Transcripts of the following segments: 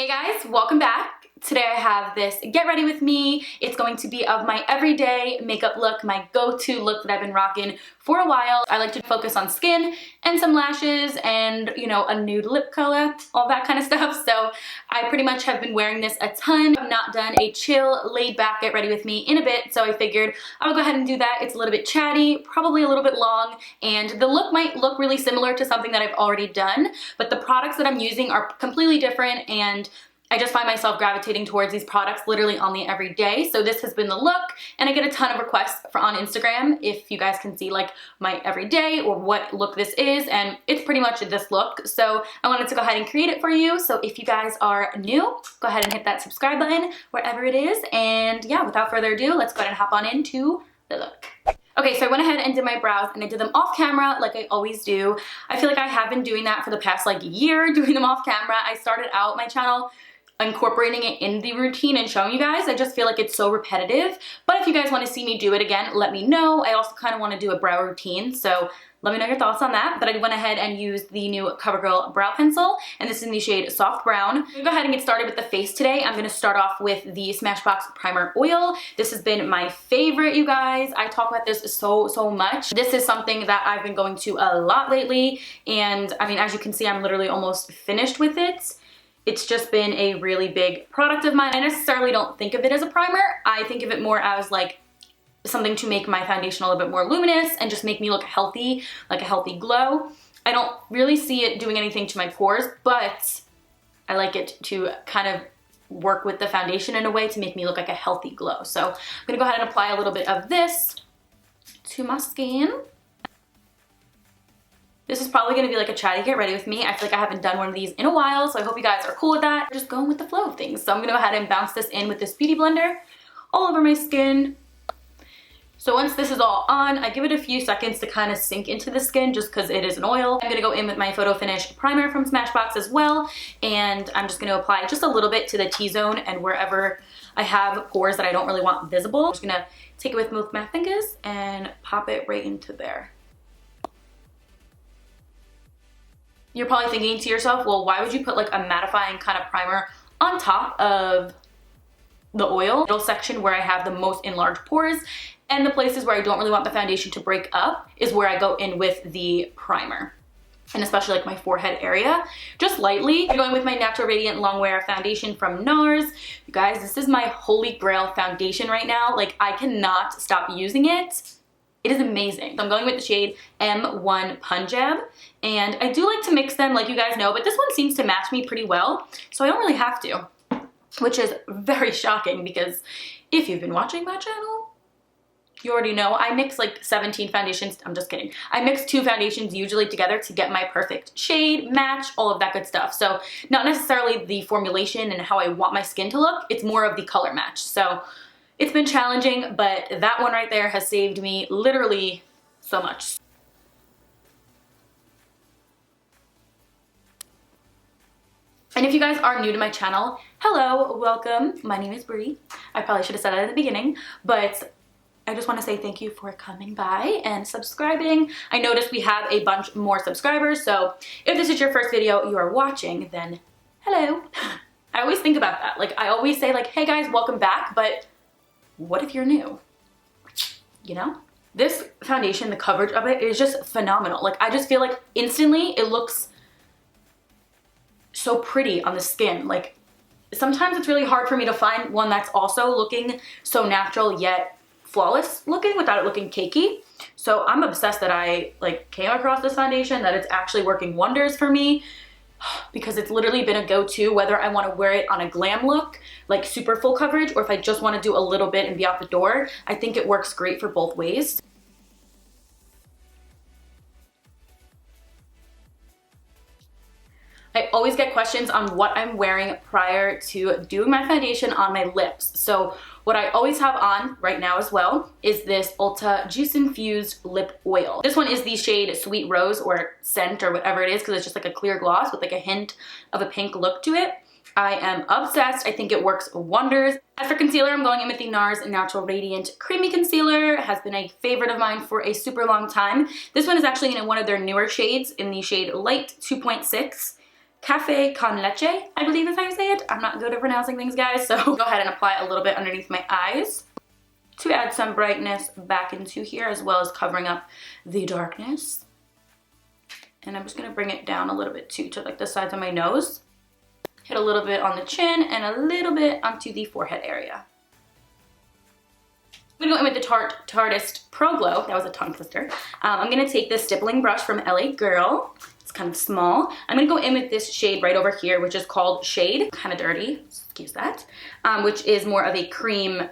Hey guys, welcome back. Today I have this get ready with me. It's going to be of my everyday makeup look, my go-to look that I've been rocking for a while. I like to focus on skin and some lashes and, you know, a nude lip color, all that kind of stuff. So I pretty much have been wearing this a ton. I've not done a chill, laid back get ready with me in a bit, so I figured I would go ahead and do that. It's a little bit chatty, probably a little bit long, and the look might look really similar to something that I've already done, but the products that I'm using are completely different, and I just find myself gravitating towards these products literally on the everyday. So this has been the look, and I get a ton of requests on Instagram if you guys can see like my everyday or what look this is, and it's pretty much this look. So I wanted to go ahead and create it for you. So if you guys are new, go ahead and hit that subscribe button wherever it is. And yeah, without further ado, let's go ahead and hop on into the look. Okay, so I went ahead and did my brows, and I did them off camera like I always do. I feel like I have been doing that for the past like year, doing them off camera. I started out my channel incorporating it in the routine and showing you guys. I just feel like it's so repetitive, but if you guys want to see me do it again, let me know. I also kind of want to do a brow routine, so let me know your thoughts on that. But I went ahead and used the new CoverGirl brow pencil, and this is in the shade Soft Brown. I'm gonna go ahead and get started with the face today. I'm gonna start off with the Smashbox Primer Oil. This has been my favorite, you guys. I talk about this so much. This is something that I've been going to a lot lately, and I mean, as you can see, I'm literally almost finished with it. It's just been a really big product of mine. I necessarily don't think of it as a primer. I think of it more as like something to make my foundation a little bit more luminous and just make me look healthy, like a healthy glow. I don't really see it doing anything to my pores, but I like it to kind of work with the foundation in a way to make me look like a healthy glow. So I'm gonna go ahead and apply a little bit of this to my skin. This is probably gonna be like a chatty get ready with me. I feel like I haven't done one of these in a while, so I hope you guys are cool with that. Just going with the flow of things. So I'm gonna go ahead and bounce this in with this beauty blender all over my skin. So once this is all on, I give it a few seconds to kind of sink into the skin just because it is an oil. I'm gonna go in with my Photo Finish primer from Smashbox as well, and I'm just gonna apply just a little bit to the T-zone and wherever I have pores that I don't really want visible. I'm just gonna take it with both my fingers and pop it right into there. You're probably thinking to yourself, well, why would you put like a mattifying kind of primer on top of the oil? Middle section where I have the most enlarged pores and the places where I don't really want the foundation to break up is where I go in with the primer. And especially like my forehead area, just lightly. I'm going with my Natural Radiant Longwear foundation from Nars. You guys, this is my holy grail foundation right now. Like, I cannot stop using it. It is amazing. So I'm going with the shade M1 Punjab, and I do like to mix them like you guys know, but this one seems to match me pretty well, so I don't really have to, which is very shocking because if you've been watching my channel, you already know I mix like 17 foundations. I'm just kidding. I mix 2 foundations usually together to get my perfect shade, match, all of that good stuff. So not necessarily the formulation and how I want my skin to look, it's more of the color match. So it's been challenging, but that one right there has saved me literally so much. And if you guys are new to my channel, hello, welcome. My name is Brie. I probably should have said that at the beginning, but I just want to say thank you for coming by and subscribing. I noticed we have a bunch more subscribers, so if this is your first video you are watching, then hello. I always think about that. Like, I always say like, hey guys, welcome back, but what if you're new? You know? This foundation, the coverage of it is just phenomenal. Like, I just feel like instantly it looks so pretty on the skin. Like, sometimes it's really hard for me to find one that's also looking so natural yet flawless looking without it looking cakey. So I'm obsessed that I like came across this foundation, that it's actually working wonders for me, because it's literally been a go-to whether I want to wear it on a glam look, like super full coverage, or if I just want to do a little bit and be out the door. I think it works great for both ways. I always get questions on what I'm wearing prior to doing my foundation on my lips. So what I always have on right now as well is this Ulta Juice Infused Lip Oil. This one is the shade Sweet Rose or Scent or whatever it is, because it's just like a clear gloss with like a hint of a pink look to it. I am obsessed. I think it works wonders. As for concealer, I'm going in with the Nars Natural Radiant Creamy Concealer. It has been a favorite of mine for a super long time. This one is actually in one of their newer shades, in the shade Light 2.6. Cafe con leche, I believe is how you say it. I'm not good at pronouncing things, guys, so go ahead and apply a little bit underneath my eyes to add some brightness back into here, as well as covering up the darkness. And I'm just gonna bring it down a little bit too, to like the sides of my nose. Hit a little bit on the chin and a little bit onto the forehead area. I'm gonna go in with the Tarteist Pro Glow. That was a tongue twister. I'm gonna take this stippling brush from LA Girl. It's kind of small. I'm gonna go in with this shade right over here, which is called Shade. Kind of dirty, excuse that. Which is more of a cream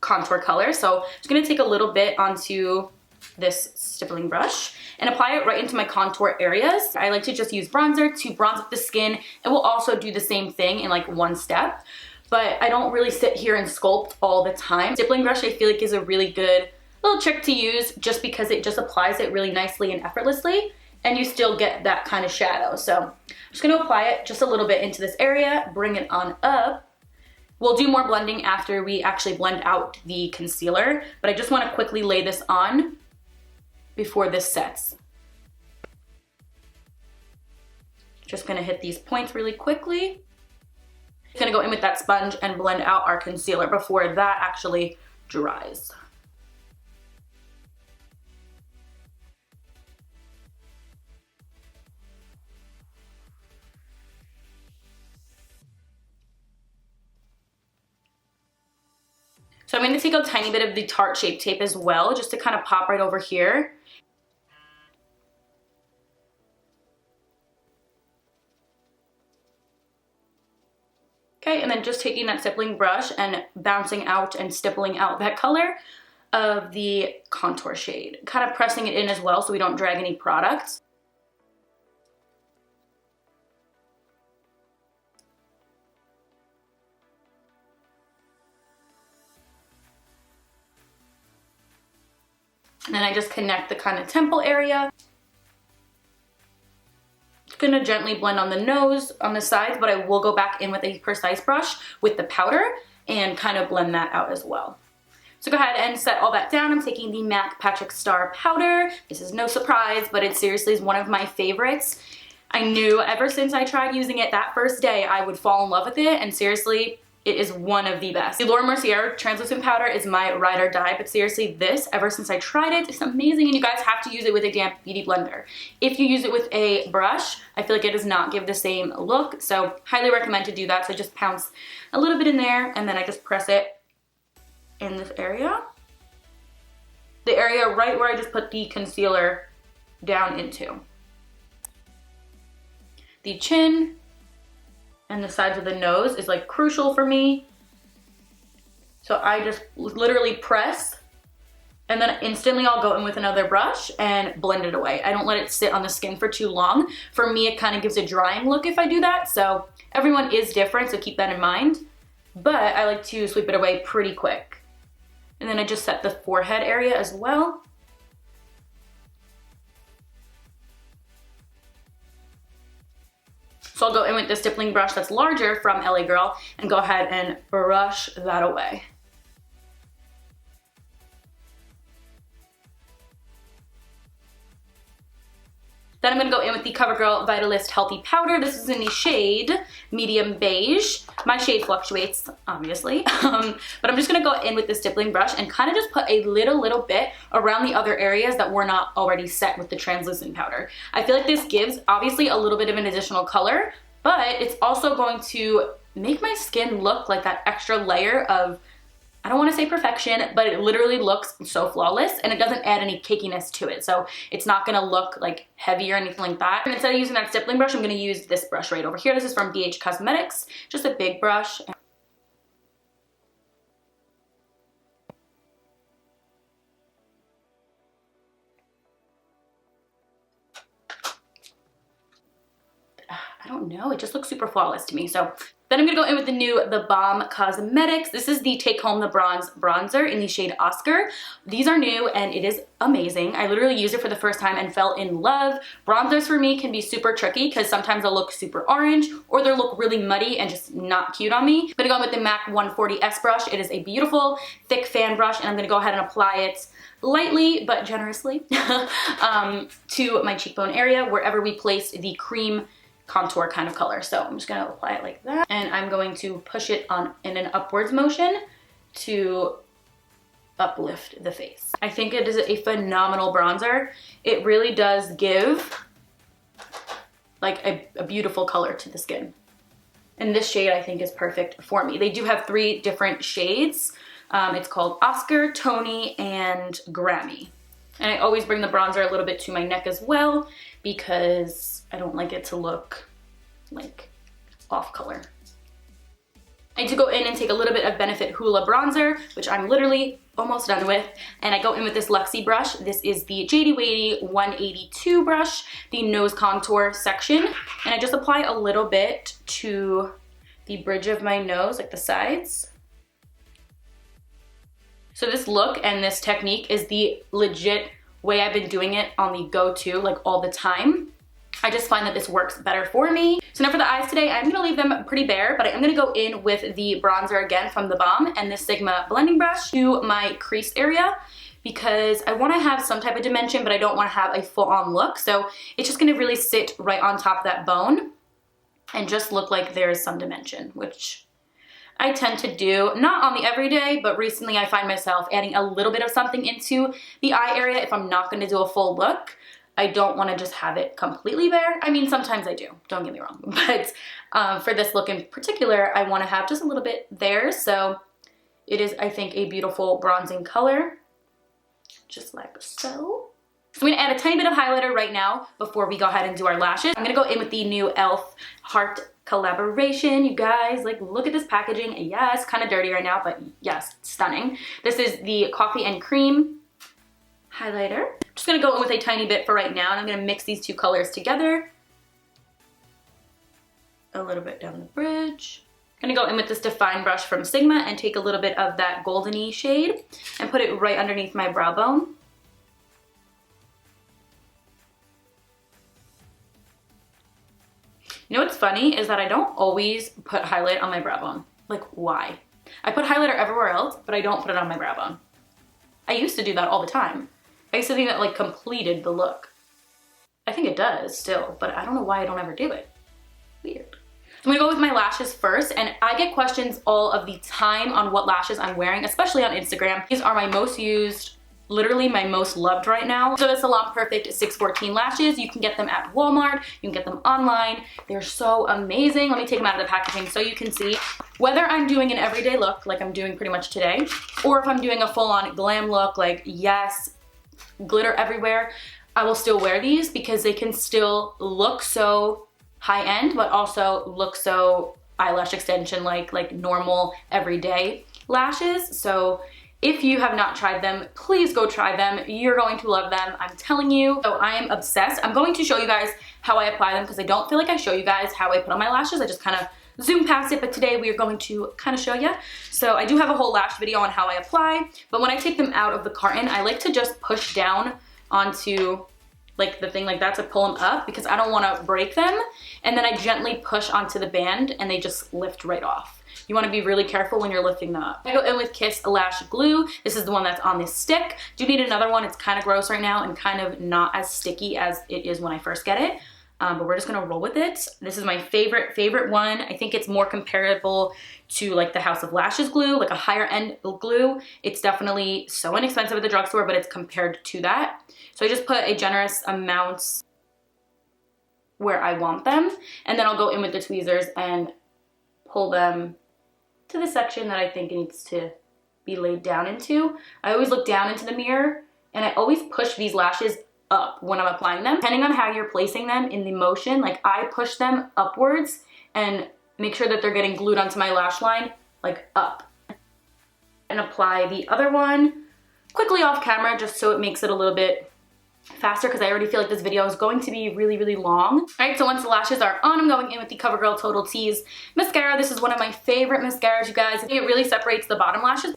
contour color. So I'm just gonna take a little bit onto this stippling brush and apply it right into my contour areas. I like to just use bronzer to bronze up the skin. It will also do the same thing in like one step, but I don't really sit here and sculpt all the time. Stippling brush I feel like is a really good little trick to use, just because it just applies it really nicely and effortlessly, and you still get that kind of shadow. So I'm just gonna apply it just a little bit into this area, bring it on up. We'll do more blending after we actually blend out the concealer, but I just wanna quickly lay this on before this sets. Just gonna hit these points really quickly. Gonna go in with that sponge and blend out our concealer before that actually dries. So I'm going to take a tiny bit of the Tarte Shape Tape as well, just to kind of pop right over here. Okay, and then just taking that stippling brush and bouncing out and stippling out that color of the contour shade. Kind of pressing it in as well so we don't drag any product. And then I just connect the kind of temple area. Just gonna gently blend on the nose, on the sides, but I will go back in with a precise brush with the powder and kind of blend that out as well. So go ahead and set all that down. I'm taking the MAC Patrick Star powder. This is no surprise, but it seriously is one of my favorites. I knew ever since I tried using it that first day, I would fall in love with it, and seriously, it is one of the best. The Laura Mercier translucent powder is my ride or die, but seriously, this, ever since I tried it, it's amazing, and you guys have to use it with a damp beauty blender. If you use it with a brush, I feel like it does not give the same look, so highly recommend to do that. So I just pounce a little bit in there, and then I just press it in this area. The area right where I just put the concealer down into. The chin and the sides of the nose is like crucial for me. So I just literally press, and then instantly I'll go in with another brush and blend it away. I don't let it sit on the skin for too long. For me, it kind of gives a drying look if I do that. So everyone is different, so keep that in mind. But I like to sweep it away pretty quick. And then I just set the forehead area as well. So I'll go in with the stippling brush that's larger from LA Girl and go ahead and brush that away. Then I'm gonna go in with the CoverGirl Vitalist Healthy Powder. This is in the shade Medium Beige. My shade fluctuates, obviously. But I'm just gonna go in with the stippling brush and kind of just put a little bit around the other areas that were not already set with the translucent powder. I feel like this gives, obviously, a little bit of an additional color, but it's also going to make my skin look like that extra layer of, I don't want to say perfection, but it literally looks so flawless, and it doesn't add any cakiness to it. So it's not going to look like heavy or anything like that. And instead of using that stippling brush, I'm going to use this brush right over here. This is from BH Cosmetics, just a big brush. I don't know, it just looks super flawless to me. So then I'm gonna go in with the Balm Cosmetics. This is the Take Home the Bronze bronzer in the shade Oscar. These are new and it is amazing. I literally used it for the first time and fell in love. Bronzers for me can be super tricky because sometimes they'll look super orange or they'll look really muddy and just not cute on me. I'm gonna go in with the MAC 140S brush. It is a beautiful thick fan brush, and I'm gonna go ahead and apply it lightly but generously to my cheekbone area, wherever we placed the cream contour kind of color. So I'm just gonna apply it like that. And I'm going to push it on in an upwards motion to uplift the face. I think it is a phenomenal bronzer. It really does give like a beautiful color to the skin. And this shade I think is perfect for me. They do have 3 different shades. It's called Oscar, Tony, and Grammy. And I always bring the bronzer a little bit to my neck as well because I don't like it to look like off color. I need to go in and take a little bit of Benefit Hoola bronzer, which I'm literally almost done with. And I go in with this Luxie brush. This is the Jady Wady 182 brush, the nose contour section. And I just apply a little bit to the bridge of my nose, like the sides. So this look and this technique is the legit way I've been doing it on the go-to, like all the time. I just find that this works better for me. So now for the eyes today, I'm gonna leave them pretty bare, but I'm gonna go in with the bronzer again from the Balm and the Sigma blending brush to my crease area because I wanna have some type of dimension, but I don't wanna have a full-on look. So it's just gonna really sit right on top of that bone and just look like there's some dimension, which I tend to do, not on the everyday, but recently I find myself adding a little bit of something into the eye area if I'm not gonna do a full look. I don't wanna just have it completely bare. I mean, sometimes I do, don't get me wrong, but for this look in particular, I wanna have just a little bit there. So it is, I think, a beautiful bronzing color, just like so. So I'm gonna add a tiny bit of highlighter right now before we go ahead and do our lashes. I'm gonna go in with the new e.l.f. Heart collaboration. You guys, like, look at this packaging. Yes, kind of dirty right now, but yes, stunning. This is the Coffee and Cream highlighter. I'm just gonna go in with a tiny bit for right now, and I'm gonna mix these 2 colors together. A little bit down the bridge. I'm gonna go in with this Define brush from Sigma and take a little bit of that goldeny shade and put it right underneath my brow bone. You know what's funny is that I don't always put highlight on my brow bone. Like, why? I put highlighter everywhere else, but I don't put it on my brow bone. I used to do that all the time. I used to think that like completed the look. I think it does still, but I don't know why I don't ever do it. Weird. I'm gonna go with my lashes first, and I get questions all of the time on what lashes I'm wearing, especially on Instagram. These are my most used, literally my most loved right now. So the Salon Perfect 614 lashes, you can get them at Walmart, you can get them online. They're so amazing. Let me take them out of the packaging so you can see. Whether I'm doing an everyday look, like I'm doing pretty much today, or if I'm doing a full-on glam look, like yes, glitter everywhere, I will still wear these because they can still look so high-end, but also look so eyelash extension like normal everyday lashes. So if you have not tried them, please go try them. You're going to love them, I'm telling you. So I am obsessed. I'm going to show you guys how I apply them because I don't feel like I show you guys how I put on my lashes. I just kind of zoom past it, but today we are going to kind of show you. So I do have a whole lash video on how I apply, but when I take them out of the carton, I like to just push down onto like the thing like that to pull them up because I don't want to break them. And then I gently push onto the band and they just lift right off. You want to be really careful when you're lifting them up. I go in with Kiss Lash Glue. This is the one that's on this stick. Do need another one. It's kind of gross right now and kind of not as sticky as it is when I first get it. But we're just gonna roll with it. This is my favorite one. I think it's more comparable to like the House of Lashes glue, like a higher end glue. It's definitely so inexpensive at the drugstore, but it's compared to that. So I just put a generous amount where I want them. And then I'll go in with the tweezers and pull them to the section that I think it needs to be laid down into. I always look down into the mirror and I always push these lashes up when I'm applying them. Depending on how you're placing them in the motion, like I push them upwards and make sure that they're getting glued onto my lash line, like up. And apply the other one quickly off camera just so it makes it a little bit faster because I already feel like this video is going to be really long. All right, so once the lashes are on, I'm going in with the CoverGirl Total Tease mascara. This is one of my favorite mascaras, you guys. I think it really separates the bottom lashes.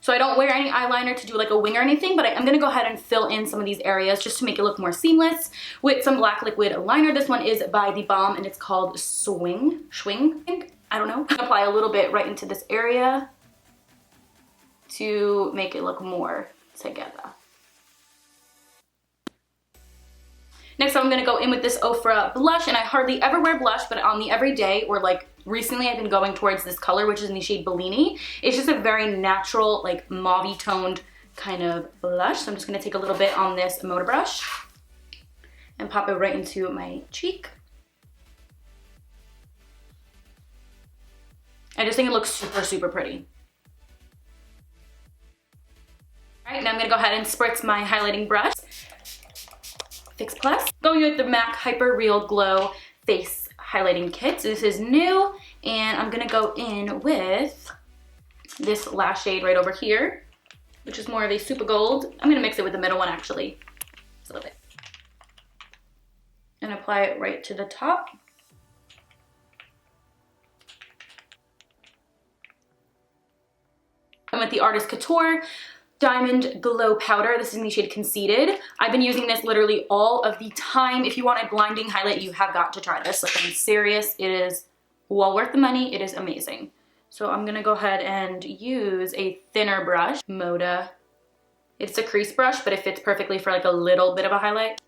So I don't wear any eyeliner to do like a wing or anything, but I'm gonna go ahead and fill in some of these areas just to make it look more seamless with some black liquid liner. This one is by the Balm and it's called Swing, I think. I don't know. Apply a little bit right into this area to make it look more together. Next I'm gonna go in with this Ofra blush, and I hardly ever wear blush, but on the everyday, or like recently I've been going towards this color, which is in the shade Bellini. It's just a very natural, like mauve-y toned kind of blush. So I'm just gonna take a little bit on this motor brush and pop it right into my cheek. I just think it looks super, super pretty. All right, now I'm gonna go ahead and spritz my highlighting brush. Fix Plus. Going with the MAC Hyper Real Glow Face Highlighting Kit. So this is new, and I'm gonna go in with this lash shade right over here, which is more of a super gold. I'm gonna mix it with the middle one actually, just a little bit. And apply it right to the top. I'm with the Artist Couture Diamond Glow Powder. This is in the shade Conceded. I've been using this literally all of the time. If you want a blinding highlight, you have got to try this. Like, I'm serious. It is well worth the money. It is amazing. So I'm gonna go ahead and use a thinner brush, Moda. It's a crease brush, but it fits perfectly for like a little bit of a highlight.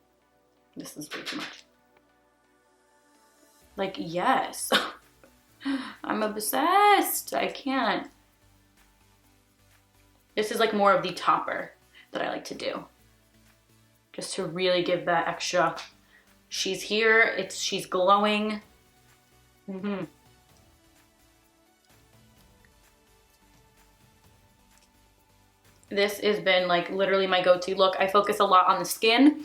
This is way too much. Like, yes. I'm obsessed. I can't. This is like more of the topper that I like to do, just to really give that extra. She's here. She's glowing. This has been like literally my go-to look. I focus a lot on the skin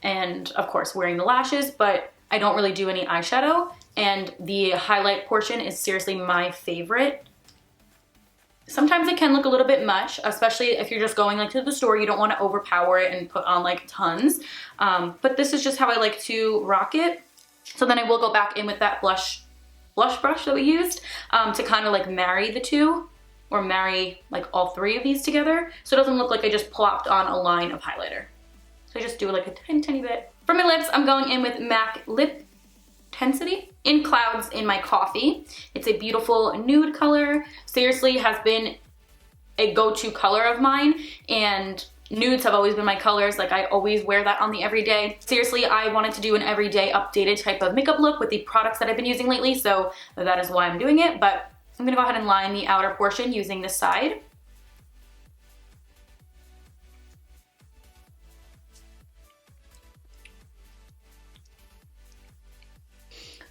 and of course wearing the lashes, but I don't really do any eyeshadow, and the highlight portion is seriously my favorite. Sometimes it can look a little bit much, especially if you're just going like to the store. You don't want to overpower it and put on like tons. But this is just how I like to rock it. So then I will go back in with that blush brush that we used to kind of like marry the two, or marry like all three of these together, so it doesn't look like I just plopped on a line of highlighter. So I just do like a tiny bit. For my lips, I'm going in with MAC Liptensity in Clouds in my coffee. It's a beautiful nude color. Seriously, has been a go-to color of mine, and nudes have always been my colors. Like, I always wear that on the everyday. Seriously, I wanted to do an everyday updated type of makeup look with the products that I've been using lately, so that is why I'm doing it. But I'm gonna go ahead and line the outer portion using this side.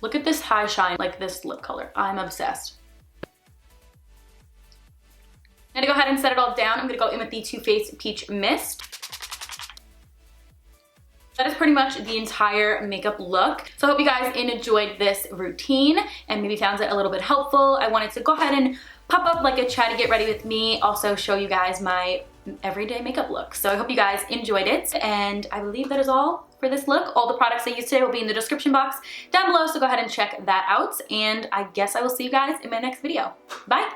Look at this high shine, like this lip color. I'm obsessed. I'm gonna go ahead and set it all down. I'm gonna go in with the Too Faced Peach Mist. That is pretty much the entire makeup look. So I hope you guys enjoyed this routine and maybe found it a little bit helpful. I wanted to go ahead and pop up like a chatty get ready with me, also show you guys my everyday makeup look. So I hope you guys enjoyed it, and I believe that is all for this look. All the products I used today will be in the description box down below, so go ahead and check that out, and I guess I will see you guys in my next video. Bye!